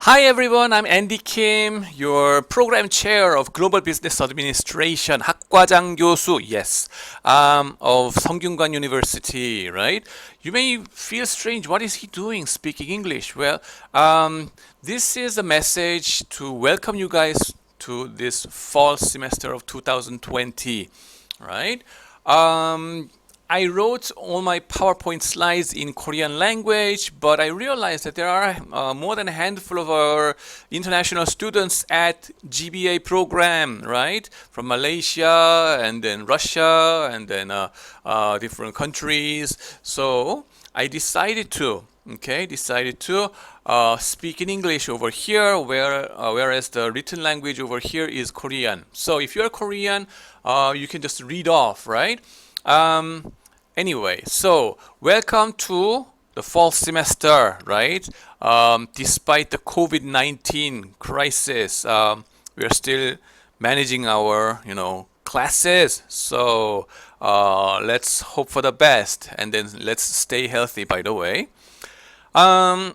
Hi everyone, I'm Andy Kim, your program chair of Global Business Administration, 학과장 교수, yes, of 성균관 University, right? You may feel strange, what is he doing speaking English? Well, this is a message to welcome you guys to this fall semester of 2020, right? I wrote all my PowerPoint slides in Korean language, but I realized that there are more than a handful of our international students at GBA program, right? From Malaysia and then Russia and then different countries. So I decided to speak in English over here, whereas the written language over here is Korean. So if you're Korean, you can just read off, right? Anyway, so welcome to the fall semester, right? Despite the COVID-19 crisis, we are still managing our, classes. So let's hope for the best, and then let's stay healthy, by the way. And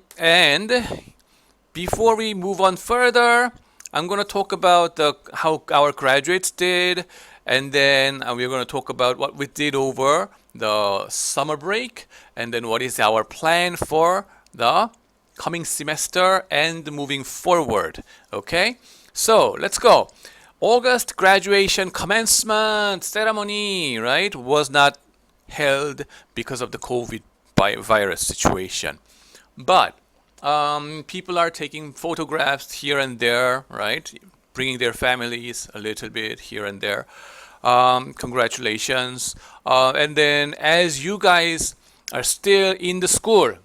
before we move on further, I'm going to talk about how our graduates did, and then we're going to talk about what we did over the summer break, and then what is our plan for the coming semester and moving forward. Okay, so let's go. August graduation commencement ceremony, right, was not held because of the COVID virus situation, but people are taking photographs here and there, right, bringing their families a little bit here and there. Congratulations. And then as you guys are still in the school,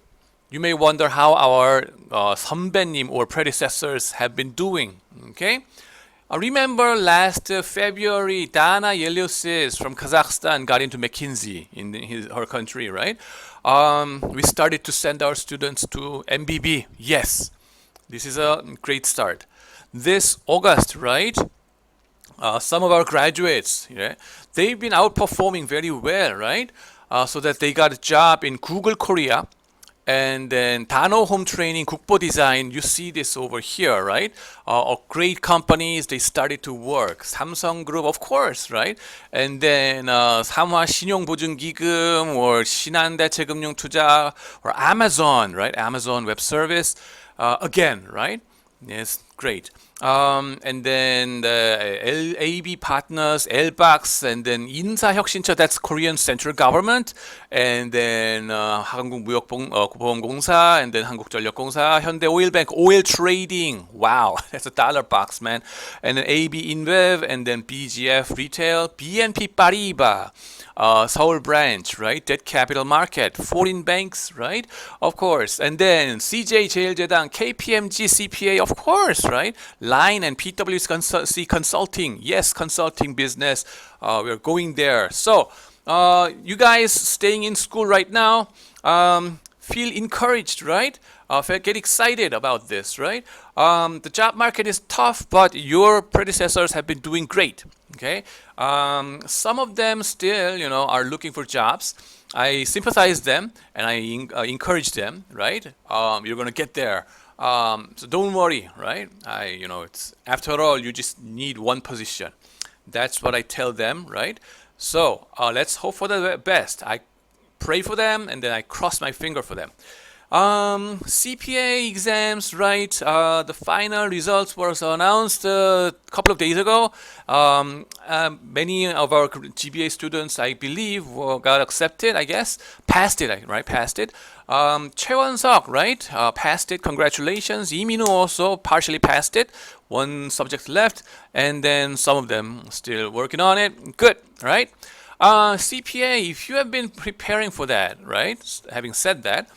you may wonder how our 선배님 or predecessors have been doing. Okay? Remember last February, Dana Yeliosis from Kazakhstan got into McKinsey in her country, right? We started to send our students to MBB. Yes, this is a great start. This August, right? Some of our graduates, they've been outperforming very well, right? So that they got a job in Google Korea, and then 단어 home training, 국보 design. You see this over here, right? Great companies, they started to work. Samsung Group, of course, right? And then 삼화 신용보증기금 or 신한대체금융투자 or Amazon, right? Amazon Web Service, again, right? Yes, great. And then the AB partners, LBAX, and then 인사혁신처, that's Korean central government, and then 한국무역보험공사, and then 한국전력공사, 현대오일뱅k, oil trading. Wow, that's a dollar box, man. And then AB InBev, and then BGF Retail, BNP Paribas. Seoul branch, right? Debt capital market, foreign banks, right? Of course. And then CJ 제일제당, KPMG CPA, of course, right? Line and PwC Consulting, yes, consulting business. We're going there. So, you guys staying in school right now, feel encouraged, right? Get excited about this, right? The job market is tough, but your predecessors have been doing great. Okay, some of them still, are looking for jobs. I sympathize them and I encourage them, right? You're gonna get there. So don't worry, right? It's after all, you just need one position. That's what I tell them, right? So let's hope for the best. I pray for them and then I cross my finger for them. CPA exams, right? The final results were announced a couple of days ago. Many of our GBA students, I believe, got accepted, I guess. Passed it, right? Passed it. 최원석, right? Passed it. Congratulations. 이민우 also partially passed it. One subject left. And then some of them still working on it. Good, right? CPA, if you have been preparing for that, right? Having said that,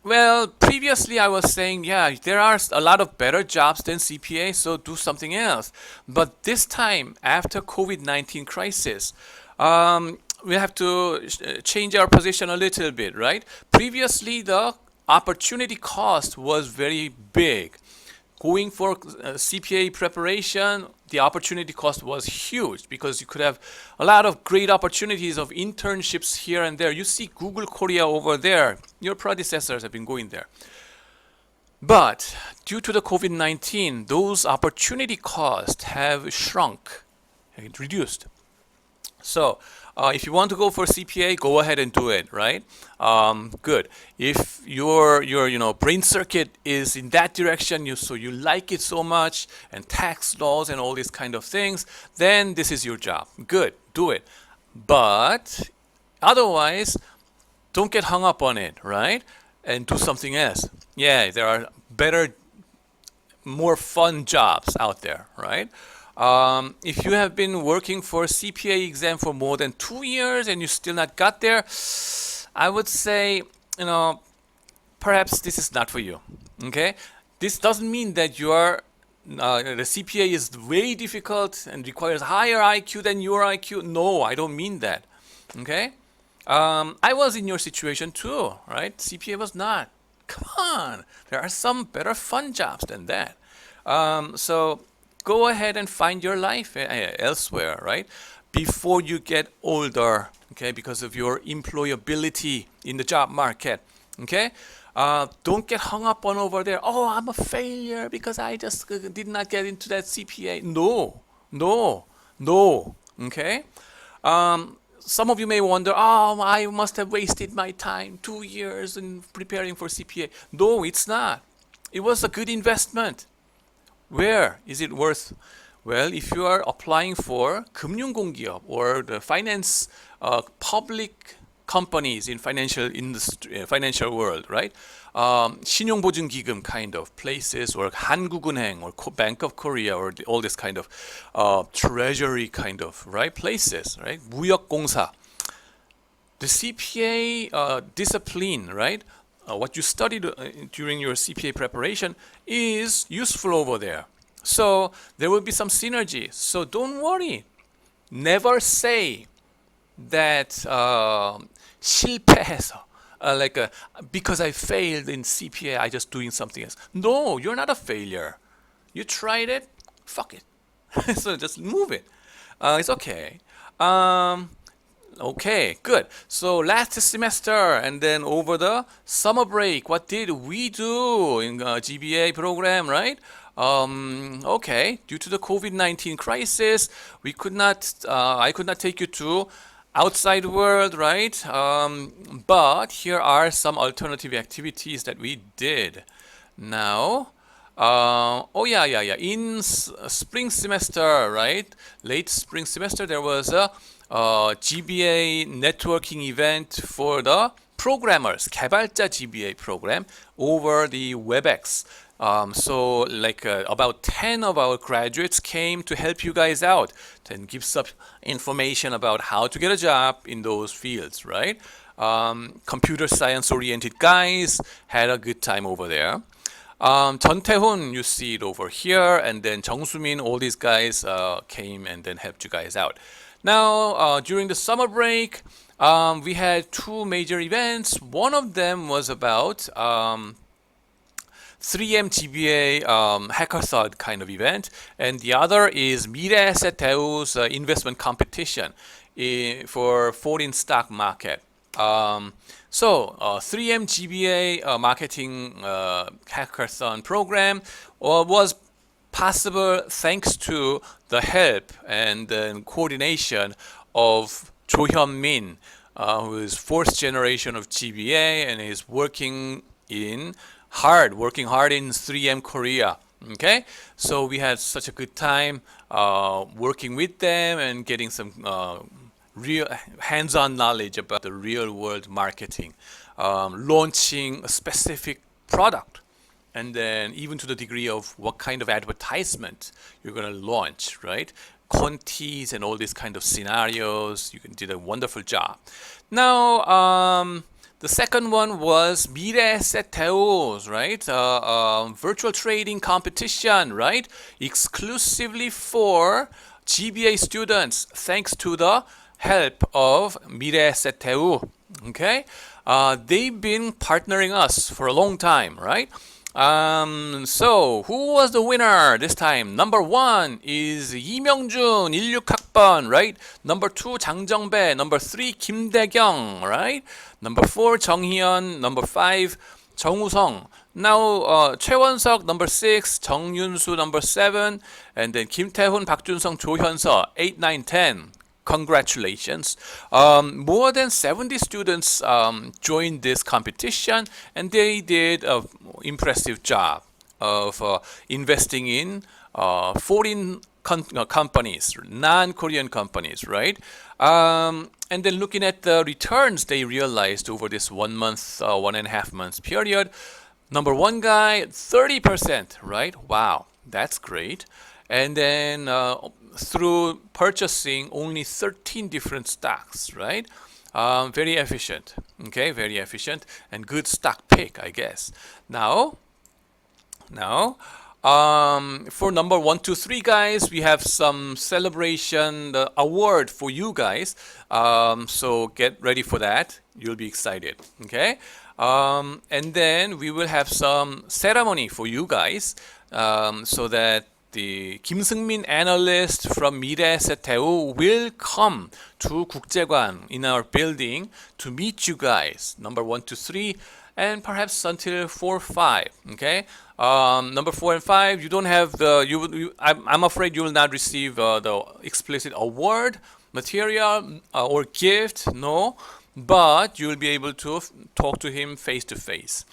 well, previously I was saying, yeah, there are a lot of better jobs than CPA, so do something else. But this time, after COVID-19 crisis, we have to change our position a little bit, right? Previously, the opportunity cost was very big. Going for CPA preparation, the opportunity cost was huge because you could have a lot of great opportunities of internships here and there. You see Google Korea over there. Your predecessors have been going there. But due to the COVID-19, those opportunity costs have shrunk, reduced. So if you want to go for CPA, go ahead and do it, right? Good. If your brain circuit is in that direction, so you like it so much, and tax laws and all these kind of things, then this is your job. Good, do it. But otherwise, don't get hung up on it, right? And do something else. Yeah, there are better, more fun jobs out there, right? If you have been working for CPA exam for more than 2 years and you still not got there, I would say, perhaps this is not for you. Okay, this doesn't mean that you are the CPA is very difficult and requires higher IQ than your IQ. No, I don't mean that. Okay, I was in your situation too, right? CPA was not. Come on, there are some better fun jobs than that. So go ahead and find your life elsewhere, right? Before you get older, okay, because of your employability in the job market, okay? Don't get hung up on over there. Oh, I'm a failure because I just did not get into that CPA. No, okay? Some of you may wonder, oh, I must have wasted my time, 2 years in preparing for CPA. No, it's not. It was a good investment. Where is it worth? Well, if you are applying for 금융공기업 or the finance public companies in financial industry, financial world, right? 신용보증기금 kind of places, or 한국은행 or Bank of Korea, or all this kind of treasury kind of right places, right? 무역공사. The CPA discipline, right? What you studied during your CPA preparation is useful over there. So there will be some synergy. So don't worry. Never say that 실패해서 because I failed in CPA, I just doing something else. No, you're not a failure. You tried it. Fuck it. So just move it. It's okay. Okay, good. So last semester and then over the summer break, what did we do in GBA program, right? Okay, due to the COVID-19 crisis, I could not take you to outside world, right? But here are some alternative activities that we did. Now, in spring semester, right? Late spring semester, there was a GBA networking event for the programmers, 개발자 GBA program over the WebEx. So about 10 of our graduates came to help you guys out and give some information about how to get a job in those fields, right? Computer science oriented guys had a good time over there. 전태훈, you see it over here, and then 정수민, all these guys came and then helped you guys out. Now, during the summer break, we had 2 major events. One of them was about 3M GBA hackathon kind of event, and the other is 미래에셋대우's investment competition for foreign stock market. So 3M GBA marketing hackathon program was possible thanks to the help and coordination of Jo Hyun-min, who is 4th generation of GBA and is working hard in 3M Korea. Okay, so we had such a good time working with them and getting some real hands-on knowledge about the real-world marketing, launching a specific product, and then even to the degree of what kind of advertisement you're going to launch, right? Contis and all these kind of scenarios. You did a wonderful job. Now, the second one was 미래에셋대우, right? Virtual trading competition, right? Exclusively for GBA students, thanks to the help of 미래에셋대우. Okay, they've been partnering us for a long time, right? So who was the winner this time? Number 1 is 이명준 16학번, right? Number 2 장정배, number 3 김대경, right? Number 4 정희연, number 5 정우성, Now, 최원석 number 6, 정윤수 number 7, and then 김태훈, 박준성, 조현서 8, 9, 10. Congratulations. More than 70 students joined this competition, and they did an impressive job of investing in foreign companies, non-Korean companies, right? And then looking at the returns they realized over this 1 month, 1.5 months period. Number one guy, 30%, right? Wow, that's great. And then through purchasing only 13 different stocks, right? Very efficient, okay? Very efficient and good stock pick, I guess. Now, for number 1, 2, 3 guys, we have some celebration award for you guys. So get ready for that. You'll be excited. Okay. And then we will have some ceremony for you guys, so that the Kim Seung-min analyst from 미래에셋대우 will come to 국제관 in our building to meet you guys. Number 1 to 3. And perhaps until 4, 5. Okay, number 4 and 5, you don't have the. I'm afraid you will not receive the explicit award material or gift. No, but you will be able to talk to him face to face.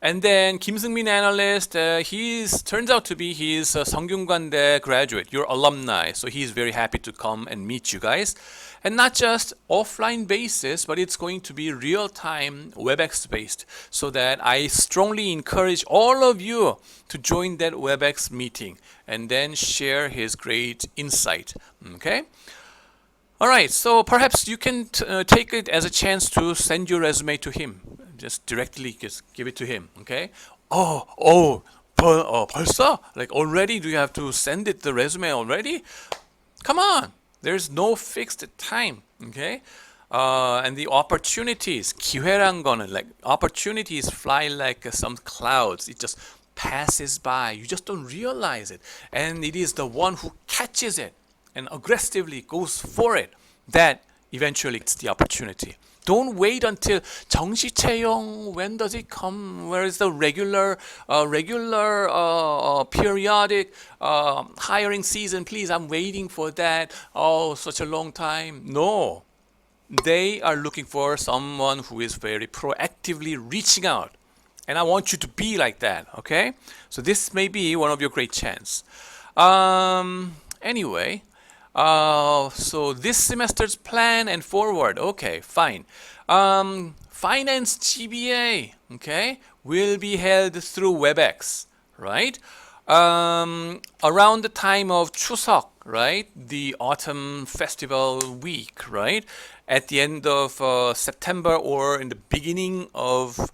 And then Kim Seung-min analyst, turns out to be a 성균관대 graduate, your alumni. So he's very happy to come and meet you guys. And not just offline basis, but it's going to be real-time WebEx based. So that I strongly encourage all of you to join that WebEx meeting and then share his great insight. Okay? All right, so perhaps you can take it as a chance to send your resume to him. Just directly just give it to him, okay? 벌써? Like already? Do you have to send it the resume already? Come on, there's no fixed time, okay? And the opportunities, 기회란 거는 like opportunities fly like some clouds. It just passes by. You just don't realize it, and it is the one who catches it and aggressively goes for it that eventually gets the opportunity. Don't wait until 정시 채용. When does it come? Where is the regular periodic hiring season? Please, I'm waiting for that. Oh, such a long time. No, they are looking for someone who is very proactively reaching out, and I want you to be like that. Okay, so this may be one of your great chance. Anyway. So this semester's plan and forward. Okay, fine. Finance GBA, okay, will be held through WebEx, right? Around the time of 추석, right? The autumn festival week, right? At the end of September or in the beginning of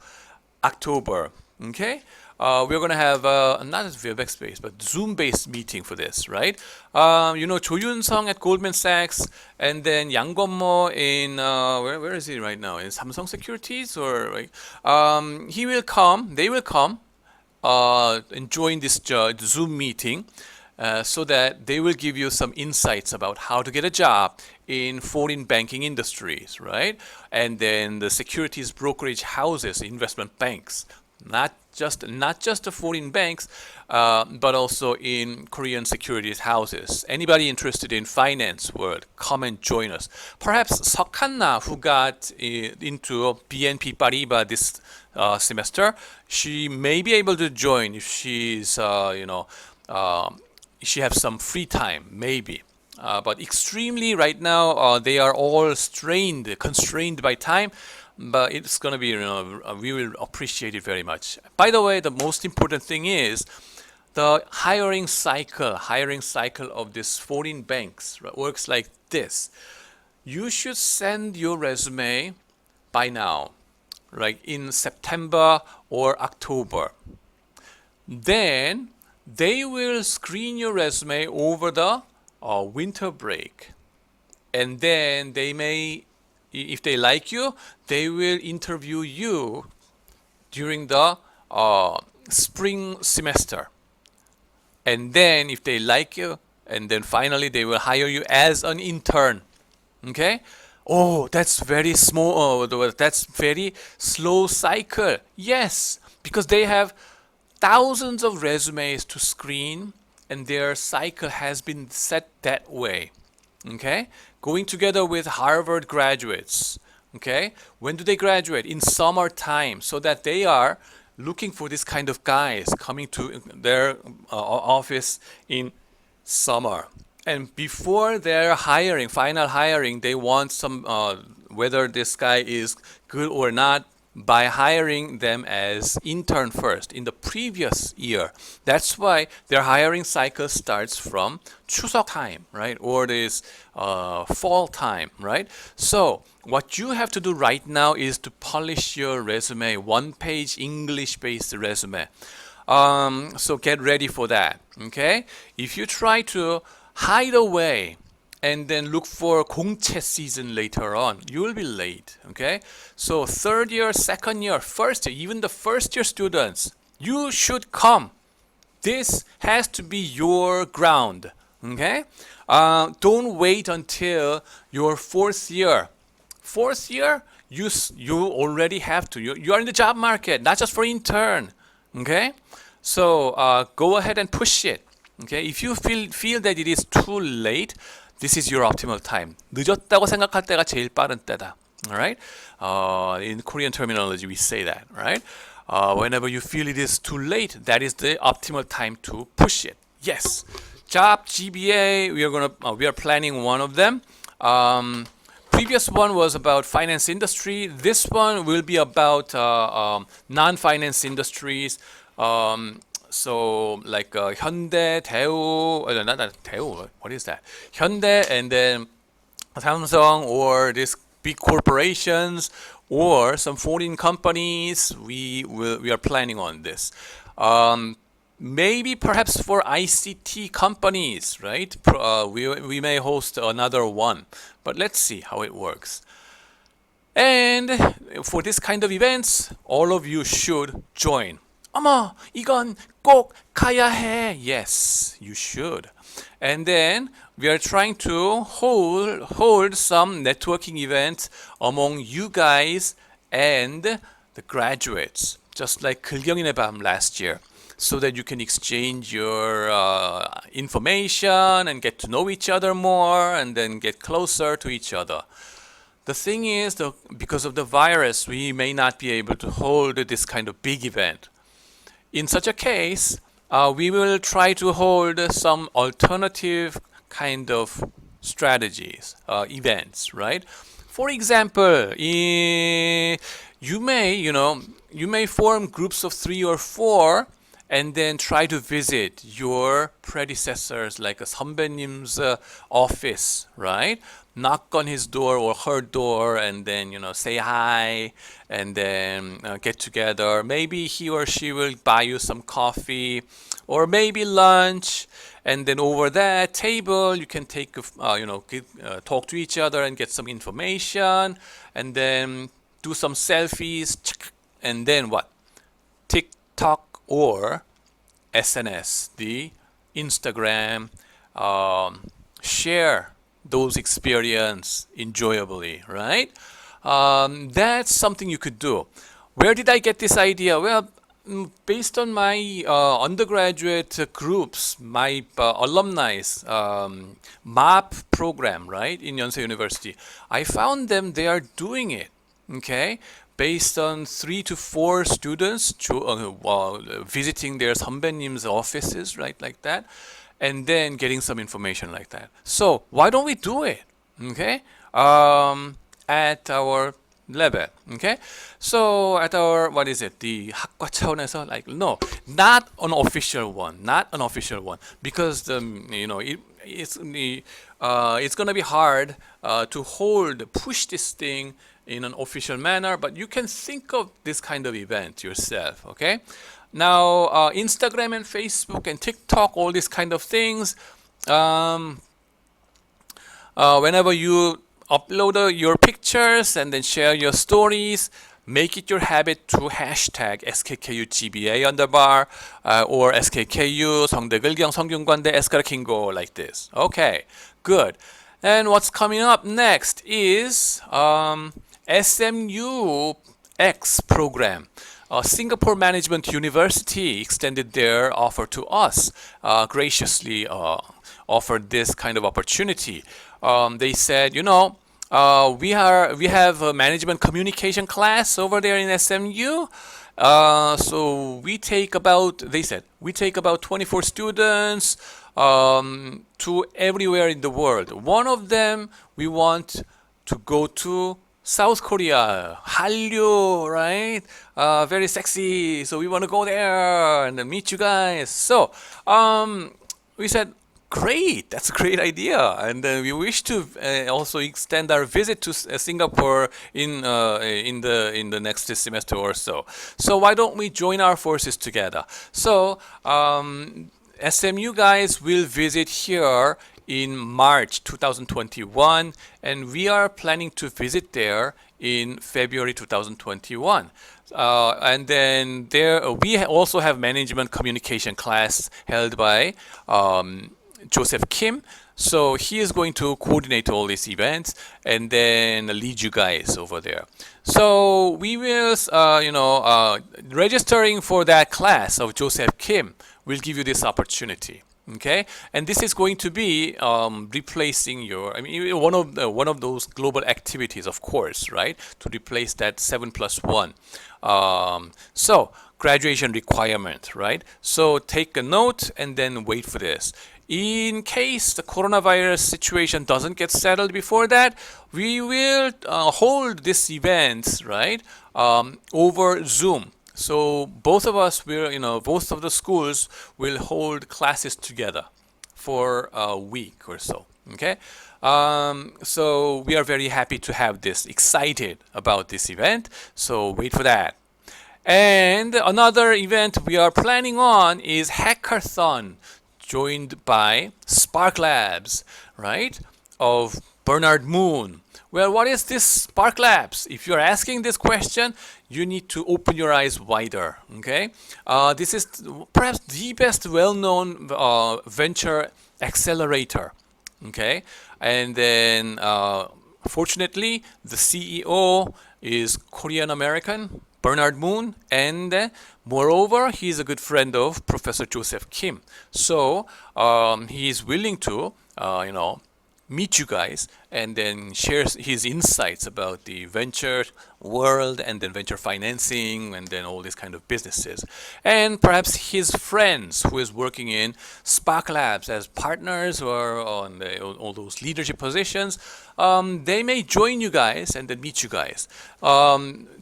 October, okay? We're going to have not a WebEx-based, but Zoom-based meeting for this, right? 조윤성 at Goldman Sachs, and then 양건모 in, where is he right now? In Samsung Securities? Or he will come, they will come and join this Zoom meeting so that they will give you some insights about how to get a job in foreign banking industries, right? And then the securities brokerage houses, investment banks. Not just the foreign banks, but also in Korean securities houses. Anybody interested in finance world, come and join us. Perhaps Seokhanna, who got into BNP Paribas this semester, she may be able to join if she's she has some free time, maybe. But extremely right now, they are all constrained by time. But it's going to be, we will appreciate it very much. By the way, the most important thing is the hiring cycle of these foreign banks works like this. You should send your resume by now, like in September or October. Then they will screen your resume over the winter break. And then they may, if they like you, they will interview you during the spring semester. And then if they like you, and then finally they will hire you as an intern. Okay? Oh, that's very small. That's very slow cycle. Yes, because they have thousands of resumes to screen, and their cycle has been set that way. Okay, going together with Harvard graduates. Okay, when do they graduate? In summertime, so that they are looking for this kind of guys coming to their office in summer. And before their hiring, final hiring, they want some whether this guy is good or not by hiring them as intern first in the previous year. That's why their hiring cycle starts from 추석 time, right? Or this fall time, right? So what you have to do right now is to polish your resume, one-page English-based resume. So get ready for that, okay? If you try to hide away and then look for 공채 season later on, you will be late, okay? So third year, second year, first year, even the first year students, you should come. This has to be your ground, okay? Don't wait until your fourth year. Fourth year, you already have to. You are in the job market, not just for intern, okay? So go ahead and push it, okay? If you feel that it is too late, this is your optimal time. 늦었다고 생각할 때가 제일 빠른 때다. All right? In Korean terminology, we say that, right? Whenever you feel it is too late, that is the optimal time to push it. Yes. Job GBA, we are planning one of them. Previous one was about finance industry. This one will be about non-finance industries. So like 현대, 대우, not 대우, what is that? 현대 and then Samsung, or these big corporations or some foreign companies. We are planning on this. Maybe perhaps for ICT companies, right? We may host another one, but let's see how it works. And for this kind of events, all of you should join. 어머, 이건 꼭 가야 해. Yes, you should. And then we are trying to hold some networking events among you guys and the graduates, just like 글경인의 밤 last year, so that you can exchange your information and get to know each other more and then get closer to each other. The thing is, because of the virus, we may not be able to hold this kind of big event. In such a case, we will try to hold some alternative kind of strategies, events, right? For example, you may form groups of 3 or 4 and then try to visit your predecessors, like a 선배님's office, right? Knock on his door or her door and then say hi and then get together. Maybe he or she will buy you some coffee or maybe lunch, and then over that table you can take talk to each other and get some information, and then do some selfies, and then what? TikTok or SNS, the Instagram, share those experience enjoyably, right? That's something you could do. Where did I get this idea? Well, based on my undergraduate groups, my alumni MAP program, right, in Yonsei University, I found they are doing it, okay? Based on 3 to 4 students visiting their 선배님's offices, right, like that, and then getting some information like that. So why don't we do it, okay? At our level, okay? So at our, what is it, the 학과 차원에서, like, no, not an official one, because it's gonna be hard to push this thing in an official manner, but you can think of this kind of event yourself, okay? Now, Instagram and Facebook and TikTok, all these kind of things, whenever you upload your pictures and then share your stories, make it your habit to hashtag SKKUGBA or SKKU, 성대글경, 성균관대, 에스카라킹고, like this. Okay, good. And what's coming up next is SMUX program. Singapore Management University extended their offer to us, graciously offered this kind of opportunity. They said, we have a management communication class over there in SMU. So they said, we take about 24 students to everywhere in the world. One of them, we want to go to South Korea, Hallyu, right? Very sexy. So we want to go there and then meet you guys. So we said, great, that's a great idea, and we wish to also extend our visit to Singapore in the next semester or so. So why don't we join our forces together? So SMU guys will visit here in March 2021, and we are planning to visit there in February 2021. And then there we also have management communication class held by Joseph Kim. So he is going to coordinate all these events and then lead you guys over there. So we will, registering for that class of Joseph Kim will give you this opportunity. Okay, and this is going to be replacing one of those global activities, of course, right? To replace that 7+1. So graduation requirement, right? So take a note and then wait for this. In case the coronavirus situation doesn't get settled before that, we will hold this event, right, over Zoom. So both of us both of the schools will hold classes together for a week or so. Okay, so we are very happy to have this, excited about this event. So wait for that. And another event we are planning on is Hackathon, joined by Spark Labs, right, of Bernard Moon. Well, what is this Spark Labs? If you're asking this question, you need to open your eyes wider, okay? This is perhaps the best well-known venture accelerator, okay? And then, fortunately, the CEO is Korean-American, Bernard Moon, and moreover, he is a good friend of Professor Joseph Kim. So he is willing to, meet you guys and then share his insights about the venture world and then venture financing and then all these kind of businesses. And perhaps his friends who is working in Spark Labs as partners or on all those leadership positions, they may join you guys and then meet you guys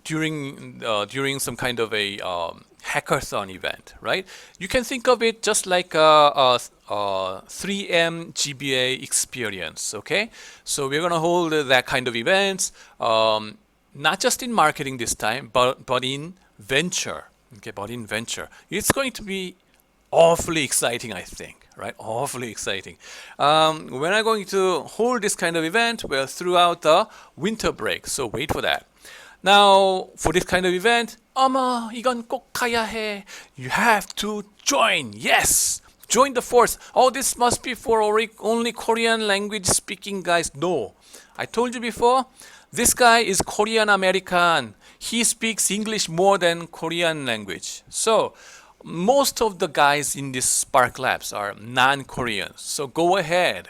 during some kind of a hackathon event, right? You can think of it just like a 3M GBA experience, okay? So we're gonna hold that kind of events, not just in marketing this time, but in venture, okay? But in venture, it's going to be awfully exciting, I think, right? Awfully exciting. When I'm going to hold this kind of event, well, throughout the winter break, so wait for that. Now, for this kind of event, 어머, 이건 꼭 가야 해. You have to join. Yes, join the force. Oh, this must be for only Korean language speaking guys. No, I told you before, this guy is Korean American. He speaks English more than Korean language. So, most of the guys in this Spark Labs are non-Koreans. So go ahead.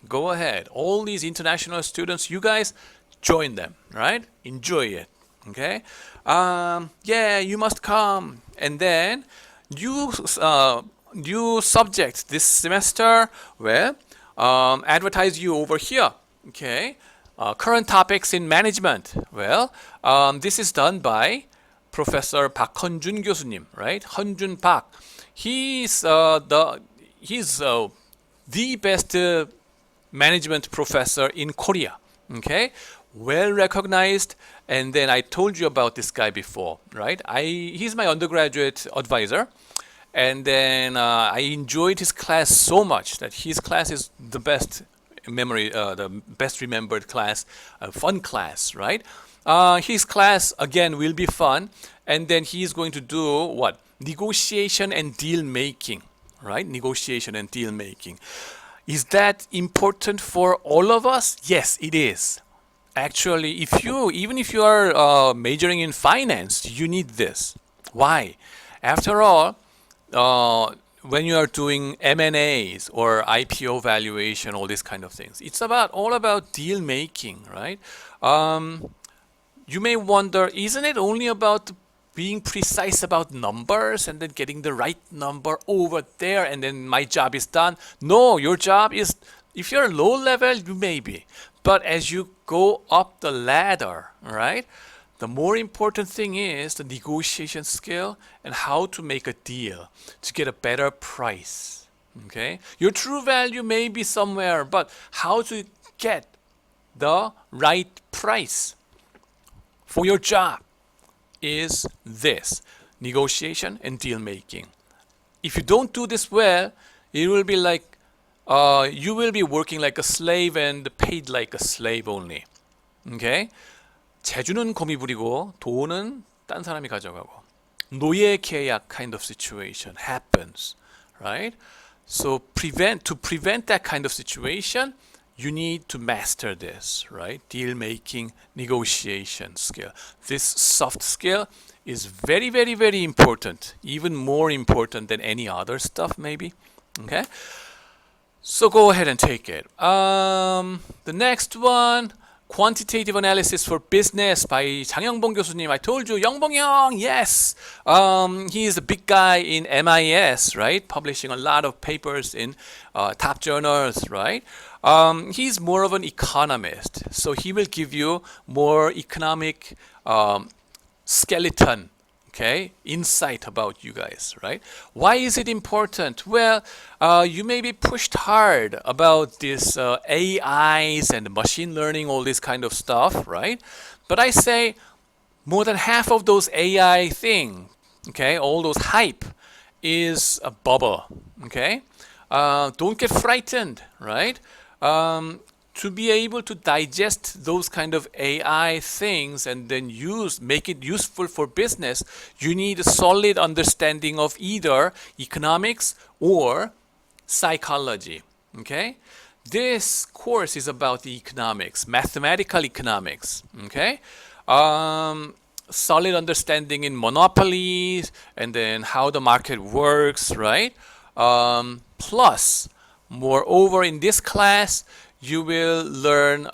Go ahead. All these international students, you guys, join them, right? Enjoy it. Okay, yeah, you must come. And then new subject this semester, well, advertise you over here. Okay, current topics in management. Well, this is done by Professor Park Hyunjun 교수님, right? Hyunjun Park. He's the best management professor in Korea. Okay, well recognized. And then I told you about this guy before, right? He's my undergraduate advisor. And then I enjoyed his class so much that his class is the best the best remembered class, fun class, right? His class, again, will be fun. And then he's going to do what? Negotiation and deal making, right? Negotiation and deal making. Is that important for all of us? Yes, it is. Actually, even if you are majoring in finance, you need this. Why? After all, when you are doing M&As or IPO valuation, all these kind of things, it's all about deal making, right? You may wonder, isn't it only about being precise about numbers and then getting the right number over there and then my job is done? No, your job is, if you're low level, you may be. But as you go up the ladder, right? The more important thing is the negotiation skill and how to make a deal to get a better price. Okay? Your true value may be somewhere, but how to get the right price for your job is this: negotiation and deal making. If you don't do this well, it will be like you will be working like a slave and paid like a slave only. Okay? 재주는 곰이 부리고 돈은 딴 사람이 가져가고 노예 계약 kind of situation happens, right? So to prevent that kind of situation, you need to master this, right? Deal making, negotiation skill. This soft skill is very, very, very important, even more important than any other stuff maybe. Okay? So go ahead and take it. The next one, Quantitative Analysis for Business by 장영봉 교수님. I told you, 영봉 형, yes. He is a big guy in MIS, right? Publishing a lot of papers in top journals, right? He's more of an economist, so he will give you more economic skeleton, okay, insight about you guys, right? Why is it important? Well, you may be pushed hard about this AIs and machine learning, all this kind of stuff, right? But I say more than half of those AI thing, okay, all those hype is a bubble, okay? Don't get frightened, right? To be able to digest those kind of AI things and then make it useful for business, you need a solid understanding of either economics or psychology. Okay? This course is about the economics, mathematical economics. Okay? Solid understanding in monopolies and then how the market works, right? Plus, moreover, in this class, you will learn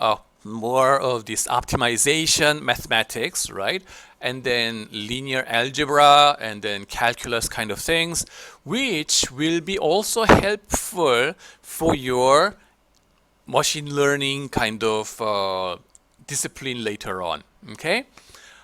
more of this optimization mathematics, right? And then linear algebra and then calculus kind of things, which will be also helpful for your machine learning kind of discipline later on. Okay?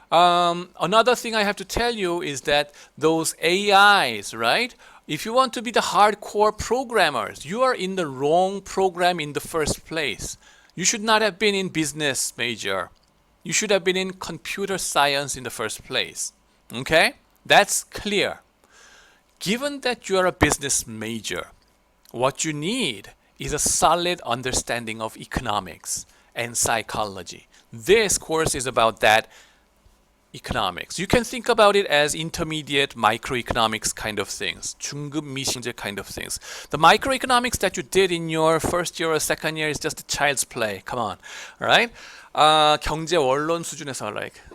Another thing I have to tell you is that those AIs, right? If you want to be the hardcore programmers, you are in the wrong program in the first place. You should not have been in business major. You should have been in computer science in the first place. Okay? That's clear. Given that you are a business major, what you need is a solid understanding of economics and psychology. This course is about that economics. You can think about it as intermediate microeconomics kind of things, 중급 미심제 kind of things. The microeconomics that you did in your first year or second year is just a child's play. Come on, right? 경제 원론 수준에서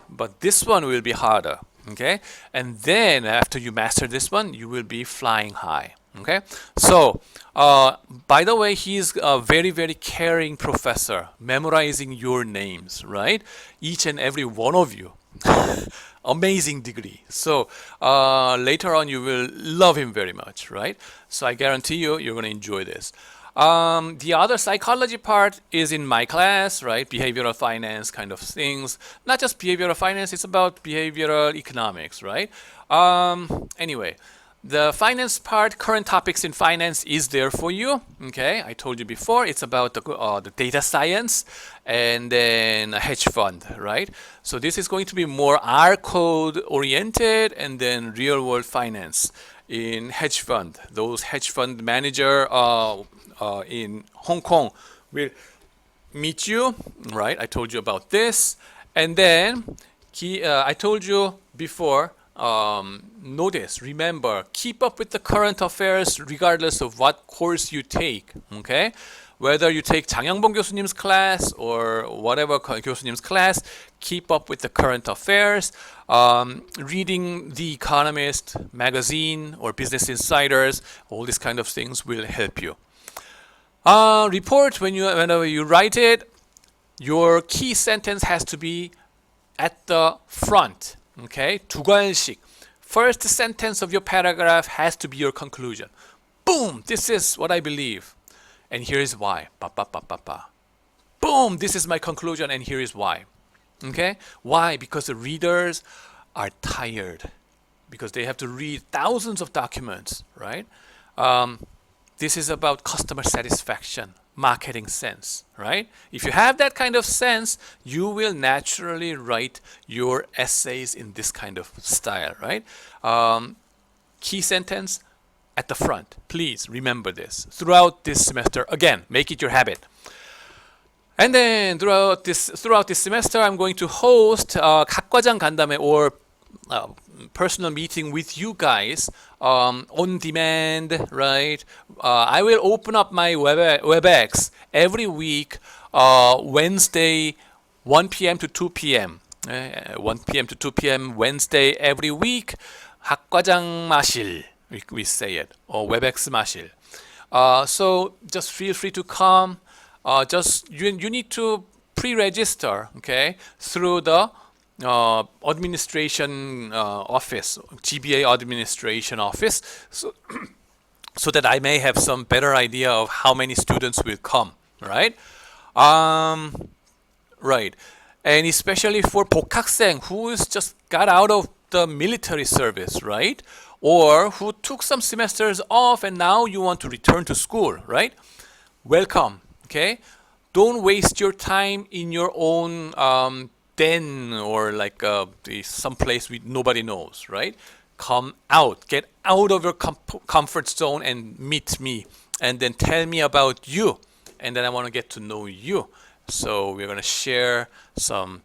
but this one will be harder. Okay, and then after you master this one, you will be flying high. Okay, so by the way, he's a very, very caring professor, memorizing your names, right? Each and every one of you. Amazing degree. So later on you will love him very much, right? So I guarantee you, you're going to enjoy this. The other psychology part is in my class, right? Behavioral finance kind of things. Not just behavioral finance, it's about behavioral economics, right? Anyway, the finance part, current topics in finance is there for you. Okay, I told you before, it's about the data science and then a hedge fund, right? So this is going to be more R code oriented and then real world finance in hedge fund. Those hedge fund manager in Hong Kong will meet you, right? I told you about this. And then I told you before, notice, remember, keep up with the current affairs regardless of what course you take. Okay, whether you take 장영봉 교수님's class or whatever 교수님's class, keep up with the current affairs. reading The Economist magazine or Business Insiders, all these kind of things will help you. Report, whenever you write it, your key sentence has to be at the front. Okay, 두괄식. First sentence of your paragraph has to be your conclusion. Boom, this is what I believe, and here is why. Ba, ba, ba, ba, ba. Boom, this is my conclusion, and here is why. Okay, why? Because the readers are tired, because they have to read thousands of documents, right? This is about customer satisfaction, marketing sense, right? If you have that kind of sense, you will naturally write your essays in this kind of style, right? Key sentence at the front. Please remember this throughout this semester. Again, make it your habit. And then throughout this semester, I'm going to host 학과장 간담회 or personal meeting with you guys on demand, right? I will open up my WebEx every week, Wednesday, 1 p.m. to 2 p.m. 1 p.m. to 2 p.m. Wednesday every week. 학과장 마실, we say it, or WebEx 마실. So just feel free to come. Just you need to pre-register, okay, through the administration office, GBA administration office, so that I may have some better idea of how many students will come, right? Right, and especially for 복학생 who's just got out of the military service, right? Or who took some semesters off and now you want to return to school, right? Welcome, okay? Don't waste your time in your own den or like some place nobody knows, right? Come out, get out of your comfort zone and meet me, and then tell me about you, and then I want to get to know you. So we're going to share some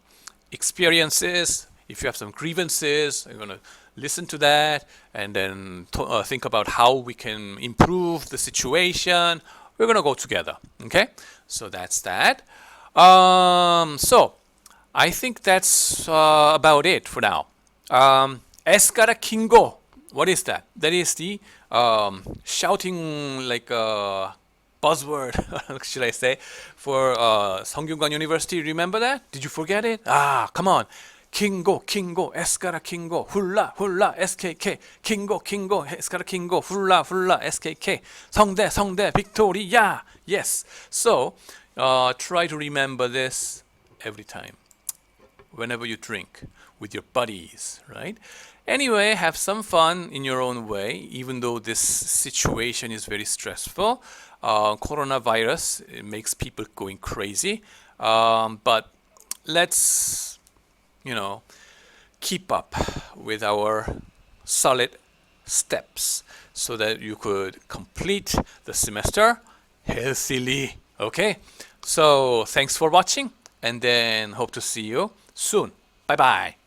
experiences. If you have some grievances, we're going to listen to that and then think about how we can improve the situation. We're going to go together, okay? So that's that. So I think that's about it for now. Escara kingo. What is that? That is the shouting like buzzword, should I say, for 성균관 University. Remember that? Did you forget it? Come on. Kingo, kingo, escara kingo, hula, hula, SKK. Kingo, kingo, escara kingo, hula, hula, SKK. 성대, 성대, Victoria. Yes. So try to remember this every time, whenever you drink with your buddies, right? Anyway, have some fun in your own way, even though this situation is very stressful. Coronavirus, it makes people going crazy. But let's, keep up with our solid steps so that you could complete the semester healthily. Okay? So thanks for watching, and then hope to see you soon. Bye-bye.